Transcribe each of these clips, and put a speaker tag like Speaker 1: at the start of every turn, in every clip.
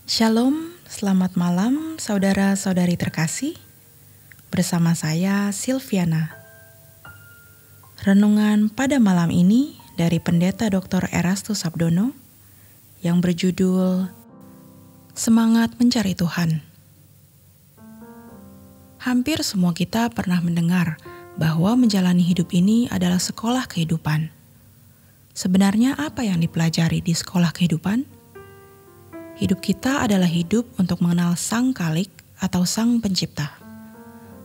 Speaker 1: Shalom, selamat malam saudara-saudari terkasih. Bersama saya Silviana. Renungan pada malam ini dari Pendeta Dr. Erastus Sabdono yang berjudul Semangat Mencari Tuhan. Hampir semua kita pernah mendengar bahwa menjalani hidup ini adalah sekolah kehidupan. Sebenarnya apa yang dipelajari di sekolah kehidupan? Hidup kita adalah hidup untuk mengenal Sang Khalik atau Sang Pencipta.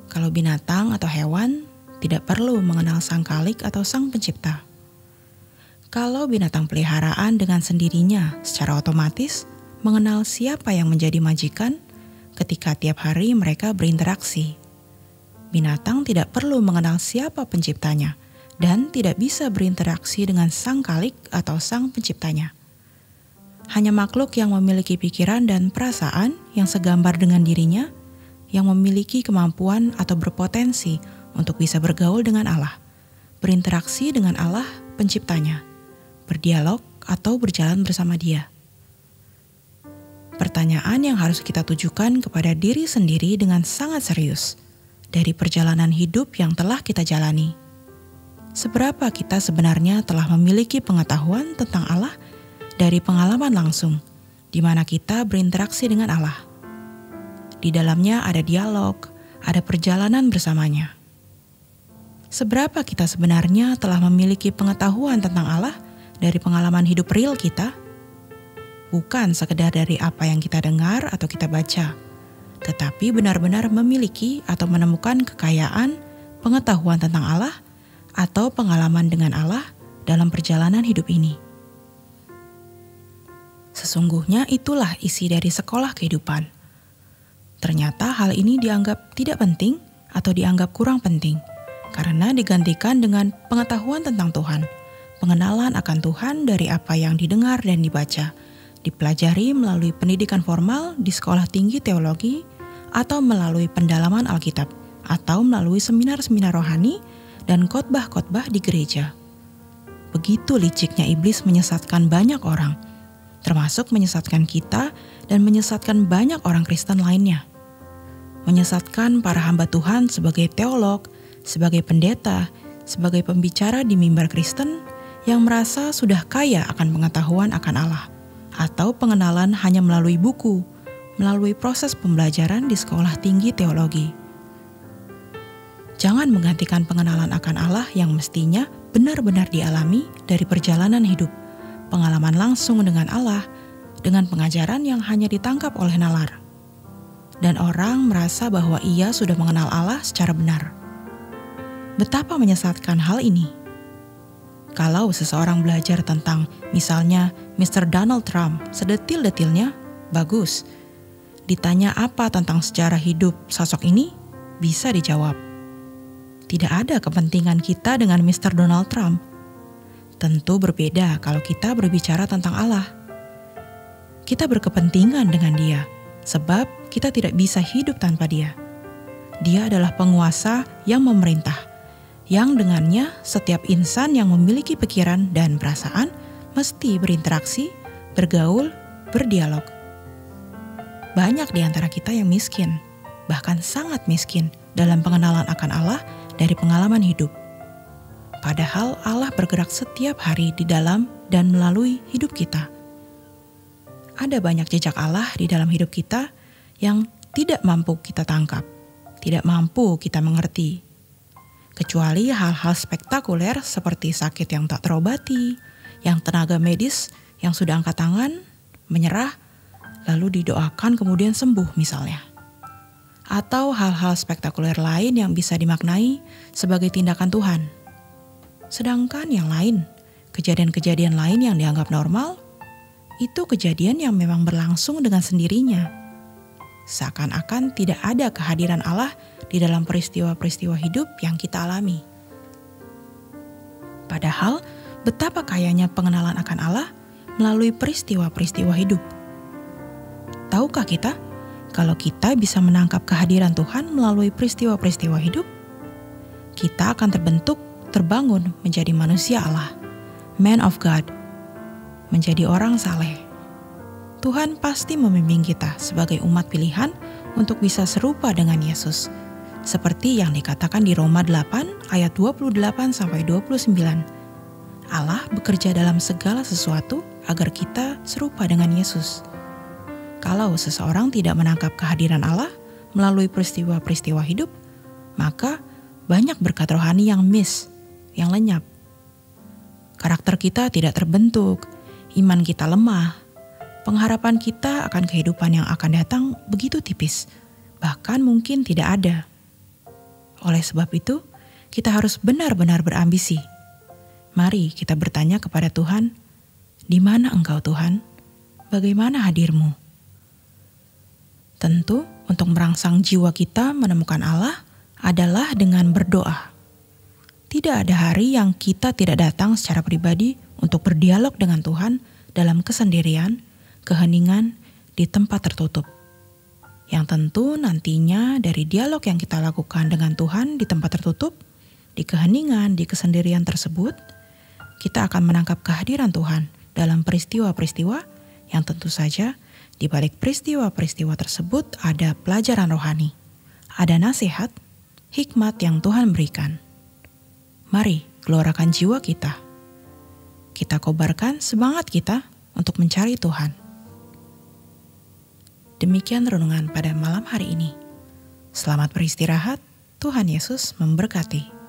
Speaker 1: Kalau binatang atau hewan tidak perlu mengenal Sang Khalik atau Sang Pencipta. Kalau binatang peliharaan dengan sendirinya secara otomatis mengenal siapa yang menjadi majikan ketika tiap hari mereka berinteraksi. Binatang tidak perlu mengenal siapa penciptanya dan tidak bisa berinteraksi dengan Sang Khalik atau Sang Penciptanya. Hanya makhluk yang memiliki pikiran dan perasaan yang segambar dengan dirinya, yang memiliki kemampuan atau berpotensi untuk bisa bergaul dengan Allah, berinteraksi dengan Allah penciptanya, berdialog atau berjalan bersama Dia. Pertanyaan yang harus kita tujukan kepada diri sendiri dengan sangat serius dari perjalanan hidup yang telah kita jalani. Seberapa kita sebenarnya telah memiliki pengetahuan tentang Allah dari pengalaman langsung, di mana kita berinteraksi dengan Allah. Di dalamnya ada dialog, ada perjalanan bersamanya. Seberapa kita sebenarnya telah memiliki pengetahuan tentang Allah dari pengalaman hidup real kita? Bukan sekedar dari apa yang kita dengar atau kita baca, tetapi benar-benar memiliki atau menemukan kekayaan pengetahuan tentang Allah atau pengalaman dengan Allah dalam perjalanan hidup ini. Sesungguhnya itulah isi dari sekolah kehidupan. Ternyata hal ini dianggap tidak penting atau dianggap kurang penting karena digantikan dengan pengetahuan tentang Tuhan, pengenalan akan Tuhan dari apa yang didengar dan dibaca, dipelajari melalui pendidikan formal di sekolah tinggi teologi atau melalui pendalaman Alkitab atau melalui seminar-seminar rohani dan khotbah-khotbah di gereja. Begitu liciknya iblis menyesatkan banyak orang, termasuk menyesatkan kita dan menyesatkan banyak orang Kristen lainnya. Menyesatkan para hamba Tuhan sebagai teolog, sebagai pendeta, sebagai pembicara di mimbar Kristen yang merasa sudah kaya akan pengetahuan akan Allah, atau pengenalan hanya melalui buku, melalui proses pembelajaran di sekolah tinggi teologi. Jangan menggantikan pengenalan akan Allah yang mestinya benar-benar dialami dari perjalanan hidup, pengalaman langsung dengan Allah, dengan pengajaran yang hanya ditangkap oleh nalar. Dan orang merasa bahwa ia sudah mengenal Allah secara benar. Betapa menyesatkan hal ini. Kalau seseorang belajar tentang misalnya Mr. Donald Trump sedetil-detilnya, bagus. Ditanya apa tentang sejarah hidup sosok ini, bisa dijawab. Tidak ada kepentingan kita dengan Mr. Donald Trump. Tentu berbeda kalau kita berbicara tentang Allah. Kita berkepentingan dengan Dia, sebab kita tidak bisa hidup tanpa Dia. Dia adalah penguasa yang memerintah, yang dengannya setiap insan yang memiliki pikiran dan perasaan mesti berinteraksi, bergaul, berdialog. Banyak di antara kita yang miskin, bahkan sangat miskin dalam pengenalan akan Allah dari pengalaman hidup. Padahal Allah bergerak setiap hari di dalam dan melalui hidup kita. Ada banyak jejak Allah di dalam hidup kita yang tidak mampu kita tangkap, tidak mampu kita mengerti. Kecuali hal-hal spektakuler seperti sakit yang tak terobati, yang tenaga medis yang sudah angkat tangan, menyerah, lalu didoakan kemudian sembuh misalnya. Atau hal-hal spektakuler lain yang bisa dimaknai sebagai tindakan Tuhan. Sedangkan yang lain, kejadian-kejadian lain yang dianggap normal, itu kejadian yang memang berlangsung dengan sendirinya. Seakan-akan tidak ada kehadiran Allah di dalam peristiwa-peristiwa hidup yang kita alami. Padahal, betapa kayanya pengenalan akan Allah melalui peristiwa-peristiwa hidup. Tahukah kita, kalau kita bisa menangkap kehadiran Tuhan melalui peristiwa-peristiwa hidup, kita akan terbangun menjadi manusia Allah, man of God, menjadi orang saleh. Tuhan pasti membimbing kita sebagai umat pilihan untuk bisa serupa dengan Yesus. Seperti yang dikatakan di Roma 8 ayat 28-29. Allah bekerja dalam segala sesuatu agar kita serupa dengan Yesus. Kalau seseorang tidak menangkap kehadiran Allah melalui peristiwa-peristiwa hidup, maka banyak berkat rohani yang yang lenyap. Karakter kita tidak terbentuk, iman kita lemah, pengharapan kita akan kehidupan yang akan datang begitu tipis, bahkan mungkin tidak ada. Oleh sebab itu, kita harus benar-benar berambisi. Mari kita bertanya kepada Tuhan, "Di mana Engkau Tuhan? Bagaimana hadir-Mu?" Tentu, untuk merangsang jiwa kita menemukan Allah adalah dengan berdoa. Tidak ada hari yang kita tidak datang secara pribadi untuk berdialog dengan Tuhan dalam kesendirian, keheningan, di tempat tertutup. Yang tentu nantinya dari dialog yang kita lakukan dengan Tuhan di tempat tertutup, di keheningan, di kesendirian tersebut, kita akan menangkap kehadiran Tuhan dalam peristiwa-peristiwa yang tentu saja di balik peristiwa-peristiwa tersebut ada pelajaran rohani, ada nasihat, hikmat yang Tuhan berikan. Mari gelorakan jiwa kita. Kita kobarkan semangat kita untuk mencari Tuhan. Demikian renungan pada malam hari ini. Selamat beristirahat, Tuhan Yesus memberkati.